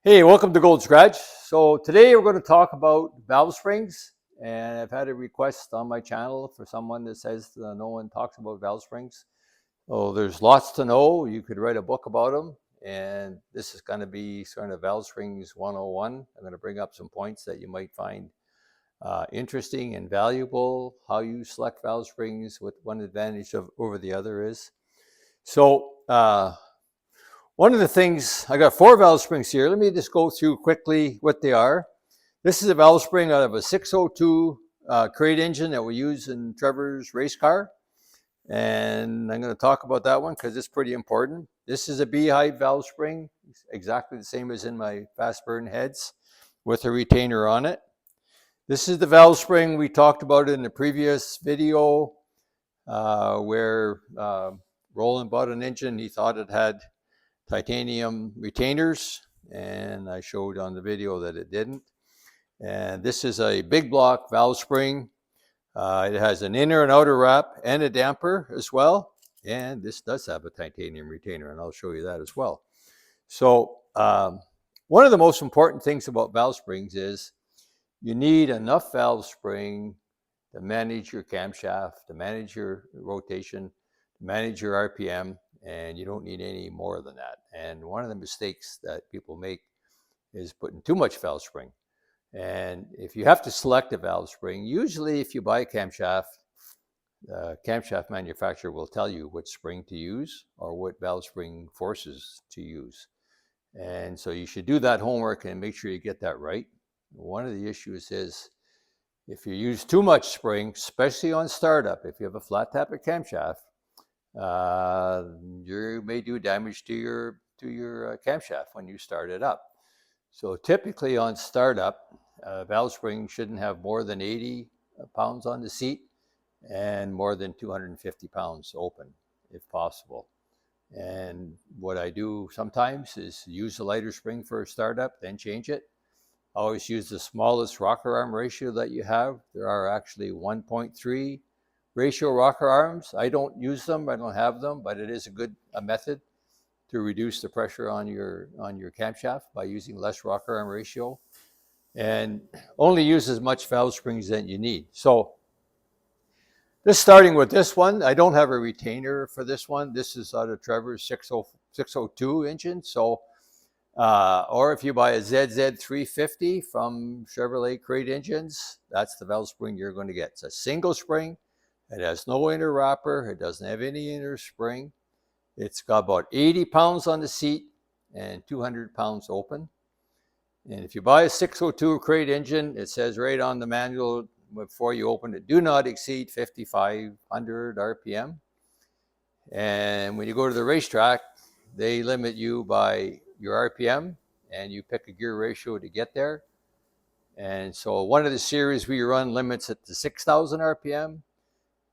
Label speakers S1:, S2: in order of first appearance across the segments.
S1: Hey, welcome to Gold Scratch. So today we're going to talk about valve springs, and I've had a request on my channel for someone that says no one talks about valve springs. So there's lots to know. You could write a book about them, and this is going to be sort of valve springs 101. I'm going to bring up some points that you might find interesting and valuable, how you select valve springs, what one advantage over the other is. So one of the things, I got 4 valve springs here. Let me just go through quickly what they are. This is a valve spring out of a 602 crate engine that we use in Trevor's race car. And I'm going to talk about that one because it's pretty important. This is a beehive valve spring, exactly the same as in my fast burn heads with a retainer on it. This is the valve spring we talked about in the previous video where Roland bought an engine. He thought it had titanium retainers, and I showed on the video that it didn't. And this is a big block valve spring. It has an inner and outer wrap and a damper as well. And this does have a titanium retainer, and I'll show you that as well. So one of the most important things about valve springs is you need enough valve spring to manage your camshaft, to manage your rotation, to manage your RPM, and you don't need any more than that. And one of the mistakes that people make is putting too much valve spring. And if you have to select a valve spring, usually if you buy a camshaft, the camshaft manufacturer will tell you what spring to use or what valve spring forces to use. And so you should do that homework and make sure you get that right. One of the issues is if you use too much spring, especially on startup, if you have a flat tappet camshaft, you may do damage to your camshaft when you start it up. So typically on startup, valve spring shouldn't have more than 80 pounds on the seat and more than 250 pounds open if possible. And what I do sometimes is use the lighter spring for a startup, then change it. Always use the smallest rocker arm ratio that you have. There are actually 1.3 ratio rocker arms. I don't use them, I don't have them, but it is a good method to reduce the pressure on your camshaft by using less rocker arm ratio, and only use as much valve springs that you need. So just starting with this one, I don't have a retainer for this one. This is out of Trevor's 602 engine. So or if you buy a ZZ350 from Chevrolet crate engines, that's the valve spring you're going to get. It's a single spring. It has no inner wrapper. It doesn't have any inner spring. It's got about 80 pounds on the seat and 200 pounds open. And if you buy a 602 crate engine, it says right on the manual before you open it, do not exceed 5,500 RPM. And when you go to the racetrack, they limit you by your RPM, and you pick a gear ratio to get there. And so one of the series we run limits it to 6,000 RPM.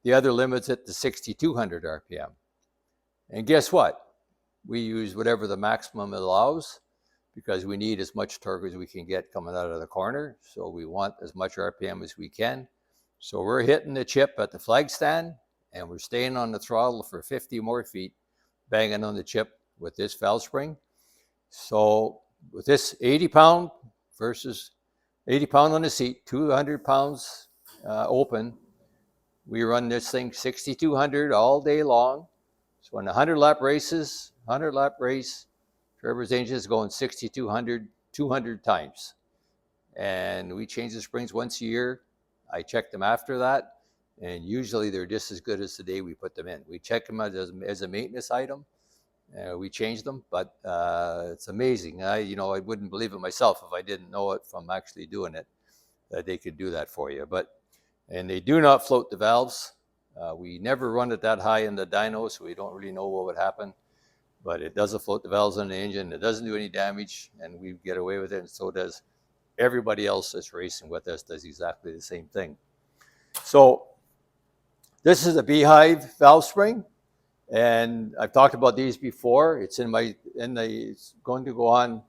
S1: The other limits it to 6,200 RPM. And guess what? We use whatever the maximum allows because we need as much torque as we can get coming out of the corner. So we want as much RPM as we can. So we're hitting the chip at the flag stand, and we're staying on the throttle for 50 more feet, banging on the chip with this valve spring. So with this 80 pound versus 80 pound on the seat, 200 pounds open, we run this thing 6,200 all day long. So in 100 lap races, 100 lap race, Trevor's engine is going 6,200, 200 times. And we change the springs once a year. I check them after that. And usually they're just as good as the day we put them in. We check them as a maintenance item. We change them, but it's amazing. I wouldn't believe it myself if I didn't know it from actually doing it, that they could do that for you. And they do not float the valves. We never run it that high in the dyno, so we don't really know what would happen. But it doesn't float the valves on the engine. It doesn't do any damage, and we get away with it, and so does everybody else that's racing with us, does exactly the same thing. So this is a beehive valve spring, and I've talked about these before. It's it's going to go on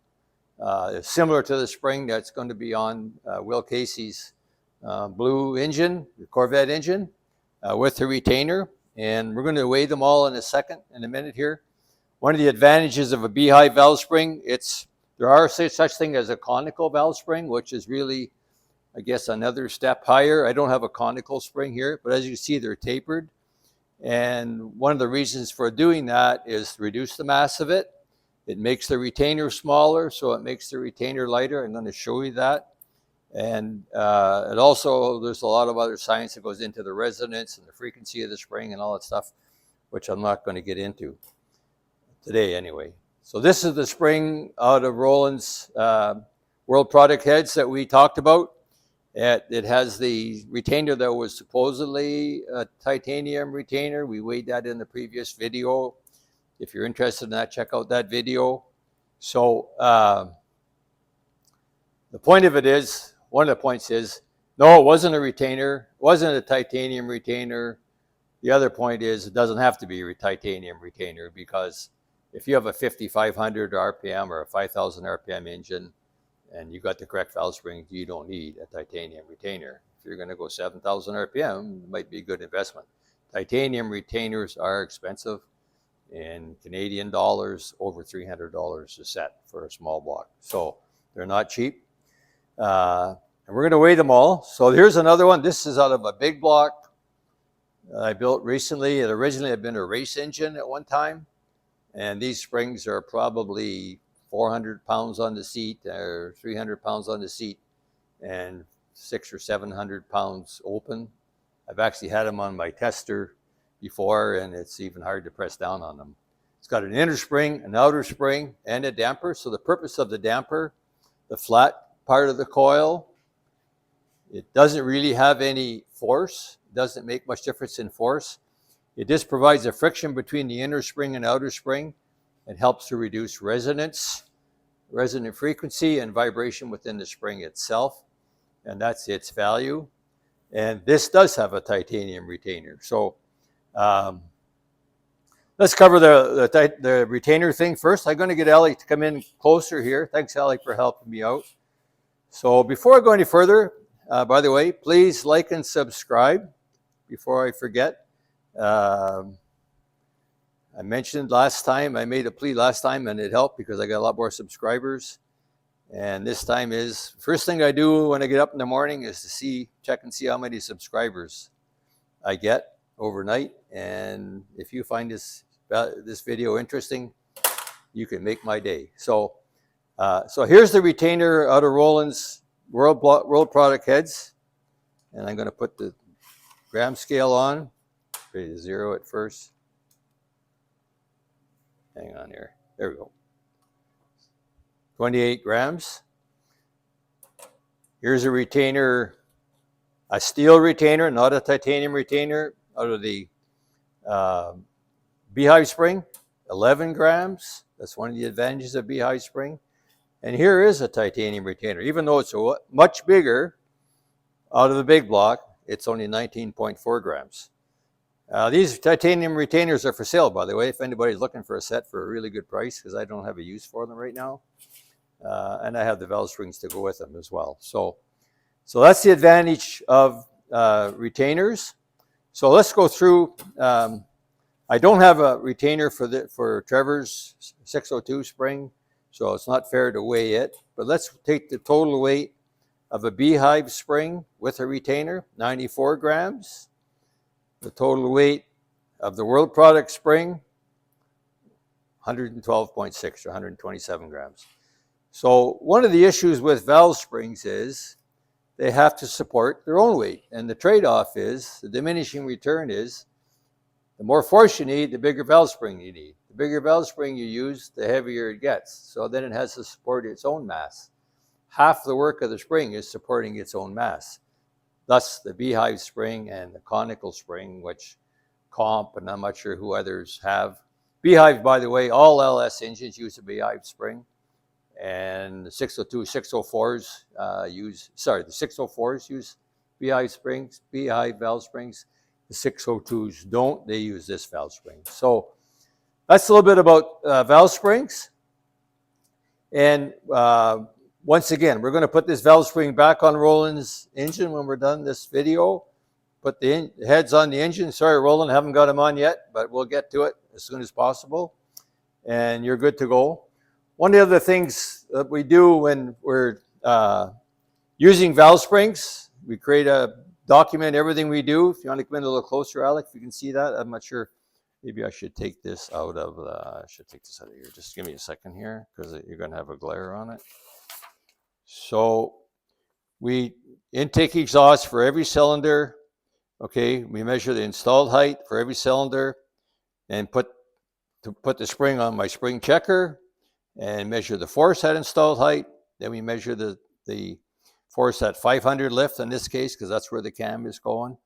S1: similar to the spring that's going to be on Will Casey's blue engine, the Corvette engine, with the retainer. And we're going to weigh them all in a minute here. One of the advantages of a beehive valve spring, it's There are such thing as a conical valve spring, which is really, I guess, another step higher. I don't have a conical spring here, but as you see, they're tapered. And one of the reasons for doing that is to reduce the mass of it. It makes the retainer smaller, so it makes the retainer lighter. I'm going to show you that. And it also, there's a lot of other science that goes into the resonance and the frequency of the spring and all that stuff, which I'm not going to get into today anyway. So this is the spring out of Roland's World Product Heads that we talked about. It has the retainer that was supposedly a titanium retainer. We weighed that in the previous video. If you're interested in that, check out that video. So the point of it is, one of the points is, no, it wasn't a retainer, it wasn't a titanium retainer. The other point is, it doesn't have to be a titanium retainer, because if you have a 5,500 RPM or a 5,000 RPM engine, and you got the correct valve springs, you don't need a titanium retainer. If you're going to go 7,000 RPM, it might be a good investment. Titanium retainers are expensive. In Canadian dollars, over $300 a set for a small block. So they're not cheap. And we're going to weigh them all. So here's another one. This is out of a big block I built recently. It originally had been a race engine at one time. And these springs are probably 400 pounds on the seat, or 300 pounds on the seat, and 600 or 700 pounds open. I've actually had them on my tester before, and it's even hard to press down on them. It's got an inner spring, an outer spring, and a damper. So the purpose of the damper, the flat part of the coil, it doesn't really have any force. It doesn't make much difference in force. It just provides a friction between the inner spring and outer spring. It helps to reduce resonance, resonant frequency, and vibration within the spring itself. And that's its value. And this does have a titanium retainer. So let's cover the retainer thing first. I'm going to get Ellie to come in closer here. Thanks, Ellie, for helping me out. So before I go any further, by the way, please like and subscribe before I forget. I mentioned last time, I made a plea last time, and it helped because I got a lot more subscribers. And this time is, first thing I do when I get up in the morning is to check and see how many subscribers I get overnight. And if you find this video interesting, you can make my day. So here's the retainer out of Roland's World Product Heads. And I'm going to put the gram scale on. Ready to zero it first. Hang on here. There we go. 28 grams. Here's a retainer, a steel retainer, not a titanium retainer, out of the Beehive spring, 11 grams. That's one of the advantages of Beehive spring. And here is a titanium retainer. Even though it's much bigger out of the big block, it's only 19.4 grams. These titanium retainers are for sale, by the way, if anybody's looking for a set for a really good price, because I don't have a use for them right now. And I have the valve springs to go with them as well. So that's the advantage of retainers. So let's go through. I don't have a retainer for Trevor's 602 spring, so it's not fair to weigh it. But let's take the total weight of a Beehive spring with a retainer, 94 grams. The total weight of the World Product spring, 112.6 or 127 grams. So one of the issues with valve springs is they have to support their own weight. And the trade-off is, the diminishing return is, the more force you need, the bigger valve spring you need. The bigger valve spring you use, the heavier it gets. So then it has to support its own mass. Half the work of the spring is supporting its own mass. Thus, the Beehive spring and the conical spring, which Comp, and I'm not sure who others have. Beehive, by the way, all LS engines use a Beehive spring. And the 602, 604s the 604s use Beehive springs, Beehive valve springs. The 602s don't, they use this valve spring. So that's a little bit about valve springs. And once again, we're going to put this valve spring back on Roland's engine when we're done this video. Put the heads on the engine. Sorry, Roland, haven't got them on yet, but we'll get to it as soon as possible. And you're good to go. one of the other things that we do when we're using valve springs, we create a document, everything we do. If you want to come in a little closer, Alec, if you can see that. I'm not sure. Maybe I should take this out of here. Just give me a second here because you're going to have a glare on it. So we intake exhaust for every cylinder. Okay, we measure the installed height for every cylinder and put the spring on my spring checker and measure the force at installed height. Then we measure the force at 500 lift in this case, because that's where the cam is going,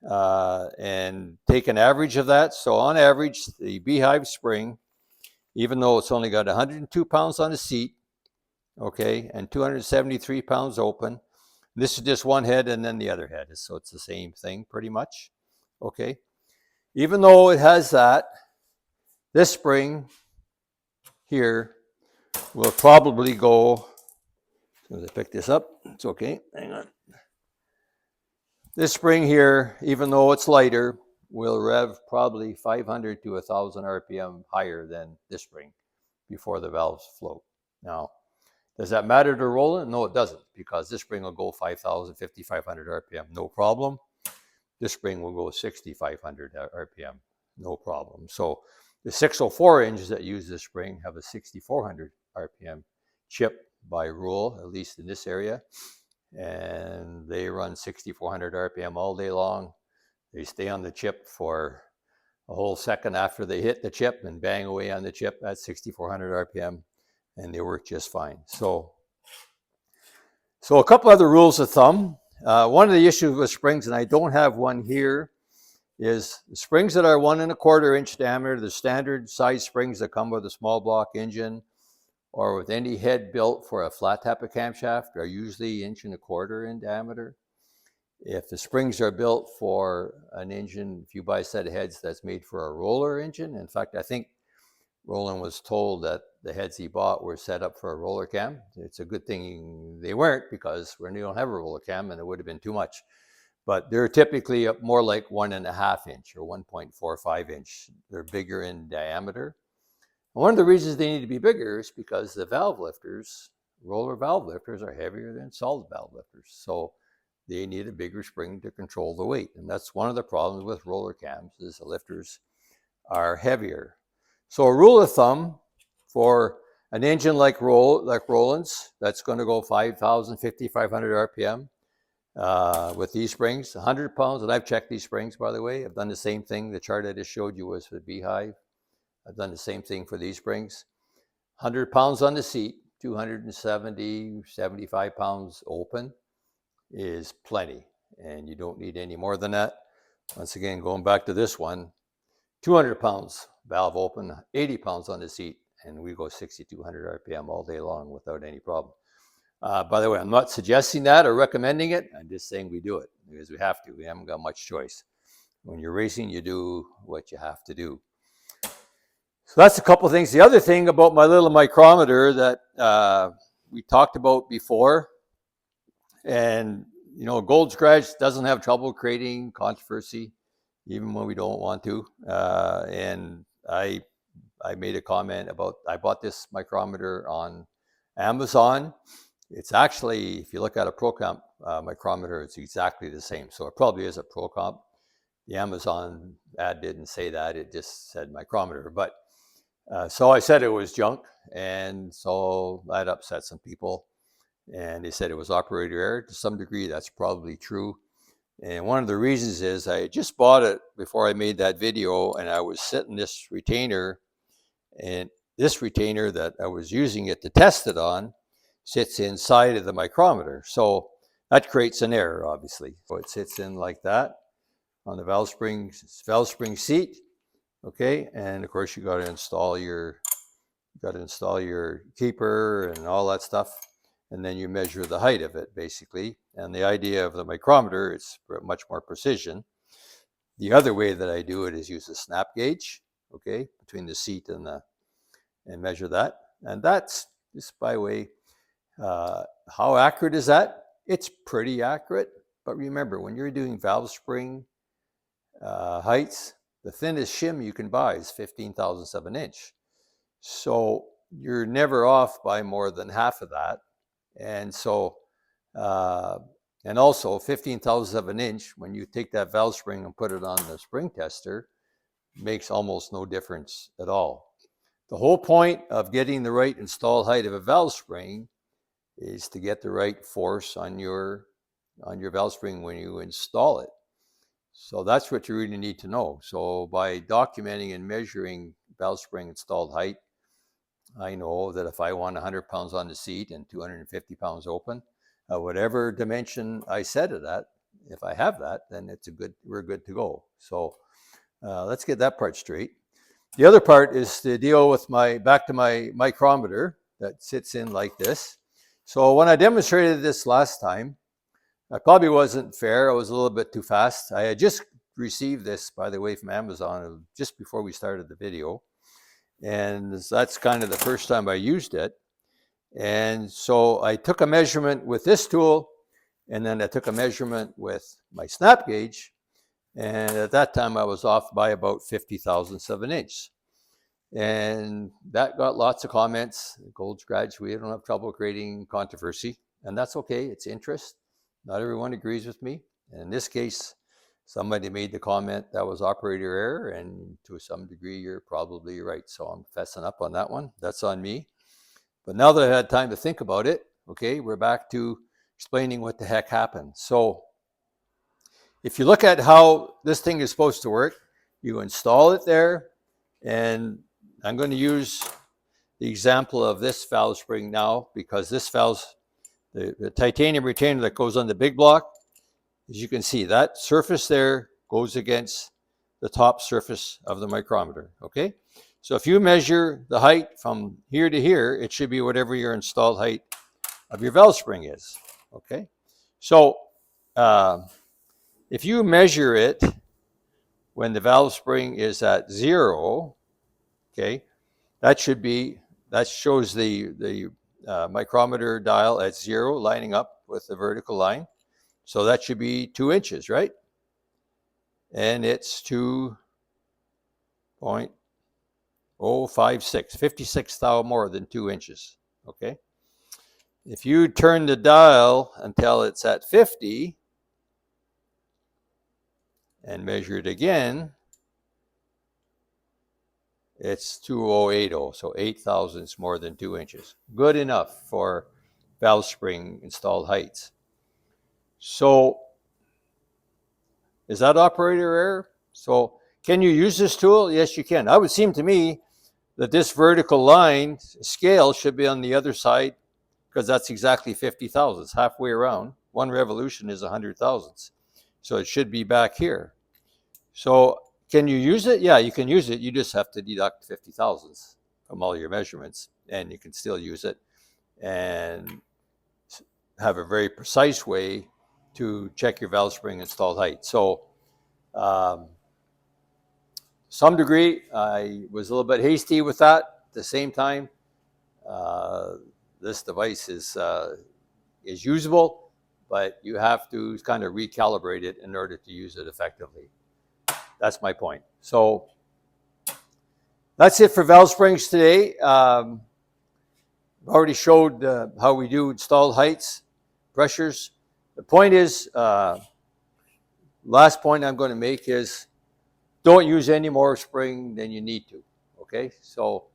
S1: and take an average of that. So on average, the Beehive spring, even though it's only got 102 pounds on the seat, okay, and 273 pounds open, this is just one head and then the other head, so it's the same thing pretty much, okay. Even though it has that, this spring here will probably go, as soon as I pick this up, it's okay, hang on. This spring here, even though it's lighter, will rev probably 500 to 1,000 RPM higher than this spring before the valves float. Now, does that matter to Roland? No, it doesn't, because this spring will go 5,000, 5,500 RPM, no problem. This spring will go 6,500 RPM, no problem. So the 604 engines that use this spring have a 6,400 RPM chip by rule, at least in this area. And they run 6,400 RPM all day long. They stay on the chip for a whole second after they hit the chip and bang away on the chip at 6,400 RPM, and they work just fine. So a couple other rules of thumb. One of the issues with springs, and I don't have one here, is the springs that are 1 1/4 inch diameter, the standard size springs that come with a small block engine or with any head built for a flat tappet camshaft, are usually 1 1/4 inch in diameter. If the springs are built for an engine, if you buy a set of heads that's made for a roller engine, in fact, I think Roland was told that the heads he bought were set up for a roller cam. It's a good thing they weren't, because we don't have a roller cam and it would have been too much. But they're typically more like 1.5 inch or 1.45 inch. They're bigger in diameter. One of the reasons they need to be bigger is because the valve lifters, roller valve lifters, are heavier than solid valve lifters. So they need a bigger spring to control the weight. And that's one of the problems with roller cams, is the lifters are heavier. So a rule of thumb for an engine like Roland's, that's going to go 5,000, 5,500 RPM with these springs, 100 pounds, and I've checked these springs, by the way. I've done the same thing. The chart I just showed you was for the Beehive. I've done the same thing for these springs. 100 pounds on the seat, 270, 75 pounds open is plenty, and you don't need any more than that. Once again, going back to this one, 200 pounds valve open, 80 pounds on the seat, and we go 6,200 RPM all day long without any problem. By the way, I'm not suggesting that or recommending it. I'm just saying we do it because we have to. We haven't got much choice. When you're racing, you do what you have to do. So that's a couple of things. The other thing about my little micrometer that we talked about before, and Gold Scratch doesn't have trouble creating controversy, even when we don't want to. And I made a comment about, I bought this micrometer on Amazon. It's actually, if you look at a ProComp micrometer, it's exactly the same. So it probably is a ProComp. The Amazon ad didn't say that, it just said micrometer. But so I said it was junk, and so that upset some people. And they said it was operator error. To some degree, that's probably true. And one of the reasons is I just bought it before I made that video, and I was setting this retainer, and this retainer that I was using it to test it on sits inside of the micrometer. So that creates an error, obviously. So it sits in like that on the valve spring seat. Okay, and of course you got to install your keeper and all that stuff, and then you measure the height of it basically. And the idea of the micrometer is much more precision. The other way that I do it is use a snap gauge, okay, between the seat and measure that. And that's just by way. How accurate is that? It's pretty accurate, but remember, when you're doing valve spring heights, the thinnest shim you can buy is 15 thousandths of an inch. So you're never off by more than half of that. And so, and also 15,000 of an inch, when you take that valve spring and put it on the spring tester, makes almost no difference at all. The whole point of getting the right installed height of a valve spring is to get the right force on your valve spring when you install it. So that's what you really need to know. So by documenting and measuring valve spring installed height, I know that if I want 100 pounds on the seat and 250 pounds open, whatever dimension I set it at, if I have that, then we're good to go. So let's get that part straight. The other part is to deal with back to my micrometer that sits in like this. So when I demonstrated this last time, I probably wasn't fair. I was a little bit too fast. I had just received this, by the way, from Amazon just before we started the video. And that's kind of the first time I used it. And so I took a measurement with this tool, and then I took a measurement with my snap gauge. And at that time, I was off by about 50 thousandths of an inch. And that got lots of comments. Gold's graduate, I don't have trouble creating controversy. And that's okay, it's interest. Not everyone agrees with me. And in this case, somebody made the comment that was operator error, and to some degree, you're probably right. So I'm fessing up on that one. That's on me. But now that I had time to think about it, okay, we're back to explaining what the heck happened. So if you look at how this thing is supposed to work, you install it there, and I'm going to use the example of this valve spring now, because this valve, the titanium retainer that goes on the big block, as you can see, that surface there goes against the top surface of the micrometer, okay? So if you measure the height from here to here, it should be whatever your installed height of your valve spring is, okay? So if you measure it when the valve spring is at 0, okay, that shows the micrometer dial at 0 lining up with the vertical line. So that should be 2 inches, right? And it's 2.056, 56 thou more than 2 inches, okay? If you turn the dial until it's at 50 and measure it again, it's 2080, so 8 thousandths more than 2 inches. Good enough for valve spring installed heights. So is that operator error? So can you use this tool? Yes, you can. It would seem to me that this vertical line scale should be on the other side, because that's exactly 50 thousandths, halfway around. One revolution is 100 thousandths. So it should be back here. So can you use it? Yeah, you can use it. You just have to deduct 50 thousandths from all your measurements, and you can still use it and have a very precise way to check your valve spring installed height. So some degree, I was a little bit hasty with that. At the same time, this device is usable, but you have to kind of recalibrate it in order to use it effectively. That's my point. So that's it for valve springs today. Already showed how we do installed heights, pressures. The point is, last point I'm going to make is, don't use any more spring than you need to, okay? So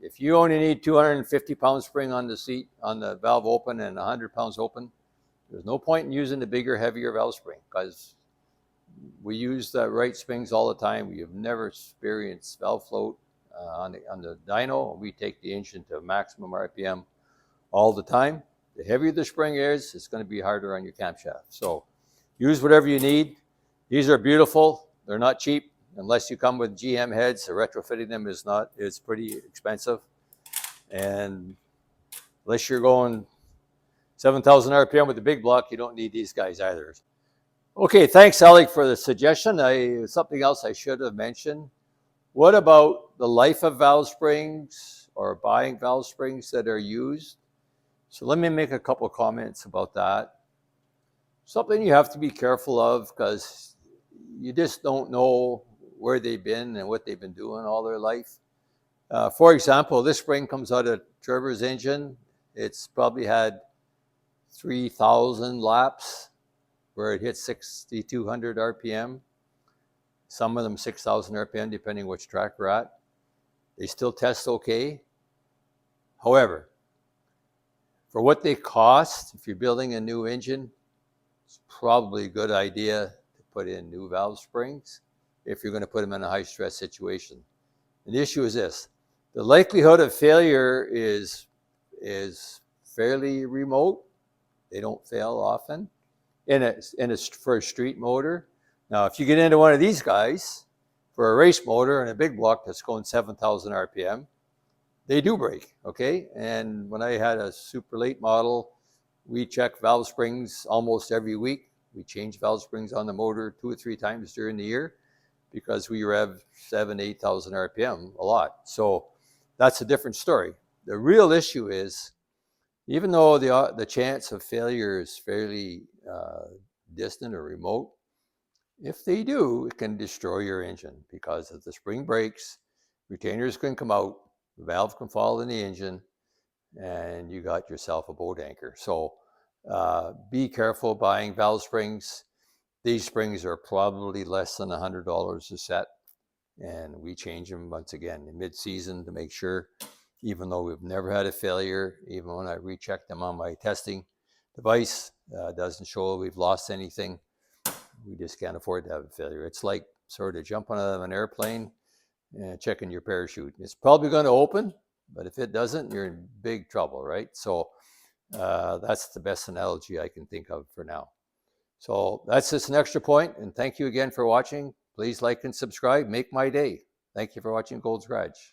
S1: if you only need 250 pound spring on the seat, on the valve open, and 100 pounds open, there's no point in using the bigger, heavier valve spring, because we use the right springs all the time. We have never experienced valve float on the dyno. We take the engine to maximum RPM all the time. The heavier the spring is, it's going to be harder on your camshaft. So use whatever you need. These are beautiful. They're not cheap unless you come with GM heads. So retrofitting them is pretty expensive. And unless you're going 7,000 RPM with the big block, you don't need these guys either. Okay, thanks, Alec, for the suggestion. Something else I should have mentioned. What about the life of valve springs, or buying valve springs that are used? So let me make a couple comments about that. Something you have to be careful of, because you just don't know where they've been and what they've been doing all their life. For example, this spring comes out of Trevor's engine. It's probably had 3,000 laps where it hits 6,200 RPM. Some of them 6,000 RPM, depending which track we're at. They still test okay. However, for what they cost, if you're building a new engine, it's probably a good idea to put in new valve springs if you're going to put them in a high stress situation. And the issue is this: the likelihood of failure is fairly remote. They don't fail often for a street motor. Now, if you get into one of these guys for a race motor and a big block that's going 7,000 RPM, they do break, okay? And when I had a super late model, we check valve springs almost every week. We change valve springs on the motor 2 or 3 times during the year because we rev 7,000, 8,000 RPM a lot. So that's a different story. The real issue is, even though the chance of failure is fairly distant or remote, if they do, it can destroy your engine, because if the spring breaks, retainers can come out, the valve can fall in the engine, and you got yourself a boat anchor. So be careful buying valve springs. These springs are probably less than $100 a set, and we change them once again in mid-season to make sure, even though we've never had a failure, even when I recheck them on my testing device, doesn't show we've lost anything. We just can't afford to have a failure. It's like sort of jumping out of an airplane and checking your parachute. It's probably going to open, but if it doesn't, you're in big trouble, right? So that's the best analogy I can think of for now. So that's just an extra point, and thank you again for watching. Please like and subscribe. Make my day. Thank you for watching Gold's Garage.